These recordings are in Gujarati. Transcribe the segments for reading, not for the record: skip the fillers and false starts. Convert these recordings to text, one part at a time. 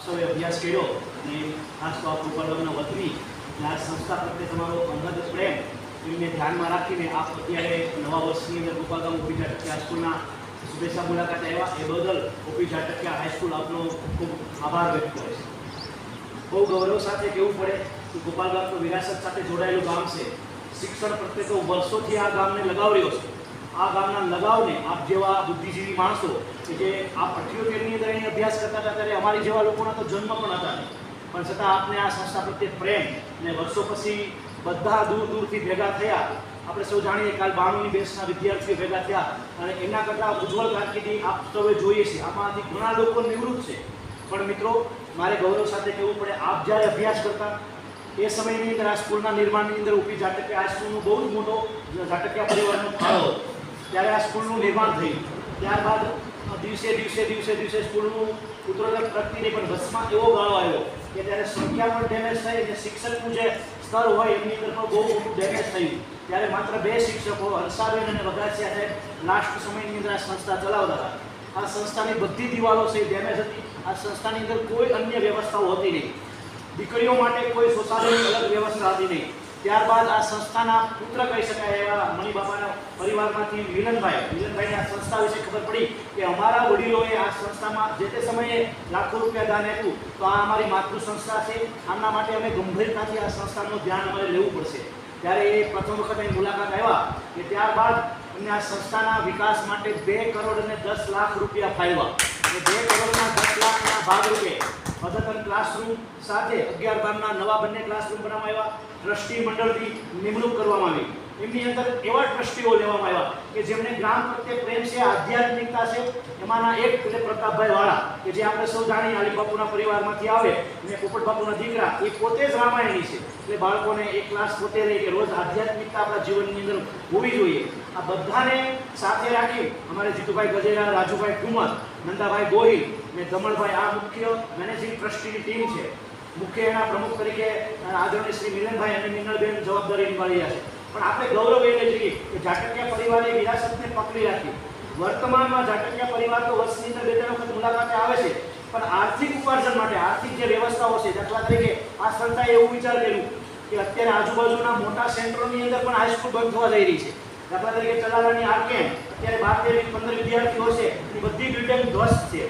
સૌએ અભ્યાસ કર્યો અને ખાસ તો આ ગોપાલગામના વતની અને આ સંસ્થા પ્રત્યે તમારો અંગત પ્રેમ એમને ધ્યાનમાં રાખીને આપ અત્યારે નવા વર્ષની અંદર ગોપાલગામ ઓપી ઝાટકિયા હાઈસ્કૂલના શુભેચ્છા મુલાકાત આવ્યા એ બદલ ઓપી ઝાટકિયા હાઈસ્કૂલ આપનો ખૂબ આભાર વ્યક્ત કરે છે। બહુ ગૌરવ સાથે કહેવું પડે કે ગોપાલગામ તો વિરાસત સાથે જોડાયેલું ગામ છે। શિક્ષણ પ્રત્યે તો વર્ષોથી આ ગામને લગાવ રહ્યો છે। આ ગામના લગાવને આપ જેવા બુદ્ધિજીવી માણસો કે જે આ 78ની અંદર અહીં અભ્યાસ કરતા હતા ત્યારે અમારી જેવા લોકોના તો જન્મ પણ હતા નહીં, પણ છતાં આપને આ સંસ્થા પ્રત્યે પ્રેમ અને વર્ષો પછી બધા દૂર દૂરથી ભેગા થયા। આપણે સૌ જાણીએ કાલ 92ની બેચના વિદ્યાર્થીઓ ભેગા થયા અને એના કરતાં ઉજ્જવળ કારકિર્દી આપ સૌએ જોઈએ છે। આમાંથી ઘણા લોકો નિવૃત્ત છે, પણ મિત્રો મારે ગૌરવ સાથે કહેવું પડે આપ જ્યારે અભ્યાસ કરતા એ સમયની અંદર આ સ્કૂલના નિર્માણની અંદર ઓપી ઝાટકિયા આ સ્કૂલનો બહુ જ મોટો ઝાટકિયા પરિવારનો ફાળો હતો। ત્યારે આ સ્કૂલનું નિર્માણ થયું, ત્યારબાદ દિવસે સ્કૂલનું ઉત્તરોત્તર પ્રગતિ નહીં પણ બસમાં એવો ગાળો આવ્યો કે ત્યારે સંખ્યા પણ ડેમેજ થઈ અને શિક્ષકનું જે સ્તર હોય એમની અંદર પણ બહુ મોટું ડેમેજ થયું। ત્યારે માત્ર 2 શિક્ષકો હંસાબેન અને વઘાસિયા સાહેબ લાસ્ટ સમયની અંદર આ સંસ્થા ચલાવતા હતા। આ સંસ્થાની બધી દિવાલો છે ડેમેજ હતી। આ સંસ્થાની અંદર કોઈ અન્ય વ્યવસ્થાઓ હતી નહીં, દીકરીઓ માટે કોઈ શૌચાલયની અલગ વ્યવસ્થા હતી નહીં। ત્યારબાદ આ સંસ્થાના પુત્ર કહી શકાય એવા મણિબાપાના પરિવારમાંથી મિલનભાઈને આ સંસ્થા વિશે ખબર પડી કે અમારા વડીલોએ આ સંસ્થામાં જે તે સમયે લાખો રૂપિયા દાન આપ્યું, તો આ અમારી માતૃ સંસ્થા છે, આમના માટે અમે ગંભીરતાથી આ સંસ્થાનું ધ્યાન અમારે લેવું પડશે। ત્યારે એ પ્રથમ વખત અહીં મુલાકાત આવ્યા કે ત્યારબાદ અમને આ સંસ્થાના વિકાસ માટે 2 કરોડ અને 10 લાખ રૂપિયા ફાળવ્યા અને 2 કરોડના 10 લાખના ભાગરૂપે અદ્યતન ક્લાસરૂમ સાથે 11-12ના નવા બંને ક્લાસરૂમ બનાવવામાં આવ્યા। ટ્રસ્ટી મંડળની નિમણૂક કરવામાં આવી, એમની અંદર એવા ટ્રસ્ટીઓ લેવામાં આવ્યા કે જેમને ગ્રામ પ્રત્યે પ્રેમ છે, આધ્યાત્મિકતા છે। એમાંના એક એટલે પ્રતાપભાઈ વાળા કે જે આપણે સૌ જાણીએ અલીબાપુના પરિવારમાંથી આવે અને પોપટબાપુના દીકરા, એ પોતે જ રામાયણી છે। એટલે બાળકોને એક ક્લાસ પોતે રહી કે રોજ આધ્યાત્મિકતા આપણા જીવનની અંદર હોવી જોઈએ। આ બધાને સાથે રાખી અમારે જીતુભાઈ ગજેરા, રાજુભાઈ ઠુમર, નંદાભાઈ ગોહિલ અને દમણભાઈ આ મુખ્ય મેનેજિંગ ટ્રસ્ટીની ટીમ છે। મુખ્ય એના પ્રમુખ તરીકે આદરણીય શ્રી મિલનભાઈ અને મિનલબેન જવાબદારી નિભાવી રહ્યા છે। પણ આપણે ગૌરવ એ લઈ જઈએ કે ઝાટકિયા પરિવારે વિરાસતને પકડી રાખી। વર્તમાનમાં ઝાટકિયા પરિવાર તો વર્ષની અંદર 2-3 વખત મુલાકાતે આવે છે, પણ આર્થિક ઉપાર્જન માટે આર્થિક જે વ્યવસ્થાઓ છે, દાખલા તરીકે આ સંસ્થાએ એવું વિચાર કર્યું કે અત્યારે આજુબાજુના મોટા સેન્ટરોની અંદર પણ હાઈસ્કૂલ બંધ થવા જઈ રહી છે। દાખલા તરીકે ચલાલાની આરકેમ અત્યારે 12-15 વિદ્યાર્થીઓ છે, એની બધી બિલ્ડિંગ ધ્વસ્ત છે।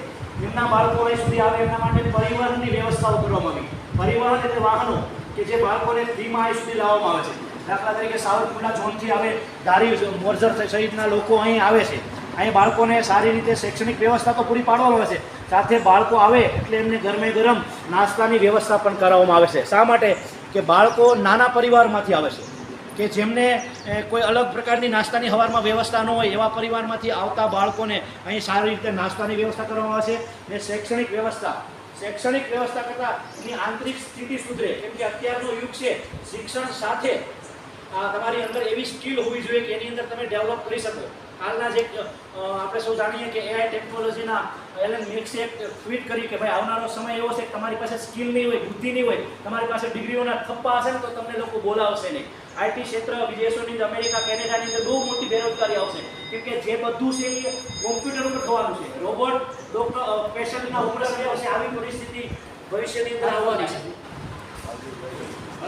એમના બાળકો અહીં સુધી આવે એમના માટે પરિવહનની વ્યવસ્થાઓ કરવામાં આવી। પરિવહન એટલે વાહનો કે જે બાળકોને ફ્રીમાં અહીં સુધી લાવવામાં આવે છે। દાખલા તરીકે સાવરકુંડલા ઝોનથી આવે ધારી મોરજર સહિતના લોકો અહીં આવે છે। અહીં બાળકોને સારી રીતે શૈક્ષણિક વ્યવસ્થા તો પૂરી પાડવામાં આવે છે, સાથે બાળકો આવે એટલે એમને ગરમે ગરમ નાસ્તાની વ્યવસ્થા પણ કરાવવામાં આવે છે। શા માટે કે બાળકો નાના પરિવારમાંથી આવે છે કે જેમને કોઈ અલગ પ્રકારની નાસ્તાની સવારમાં વ્યવસ્થા ન હોય એવા પરિવારમાંથી આવતા બાળકોને અહીં સારી રીતે નાસ્તાની વ્યવસ્થા કરવામાં આવે છે। અને શૈક્ષણિક વ્યવસ્થા કરતાં એની આંતરિક સ્થિતિ સુધરે, કેમ કે અત્યારનો યુગ છે, શિક્ષણ સાથે તમારી અંદર એવી સ્કિલ હોવી જોઈએ કે એની અંદર તમે ડેવલપ કરી શકો। હાલના જે આપણે સૌ જાણીએ કે AI ટેકનોલોજીના એલન મેક્સે એક ટ્વીટ કરી કે ભાઈ આવનારો સમય એવો છે કે તમારી પાસે સ્કિલ નહીં હોય, બુદ્ધિ નહીં હોય, તમારી પાસે ડિગ્રીઓના થપ્પા હશે ને તો તમને લોકો બોલાવશે નહીં। IT ક્ષેત્ર વિદેશોની અંદર, અમેરિકા, કેનેડાની અંદર બહુ મોટી બેરોજગારી આવશે, કેમ કે જે બધું છે એ કોમ્પ્યુટર ઉપર થવાનું છે। રોબોટ ડોક્ટર પેશન્ટના ઉપરાંત આવશે, આવી પરિસ્થિતિ ભવિષ્યની અંદર આવવાની છે।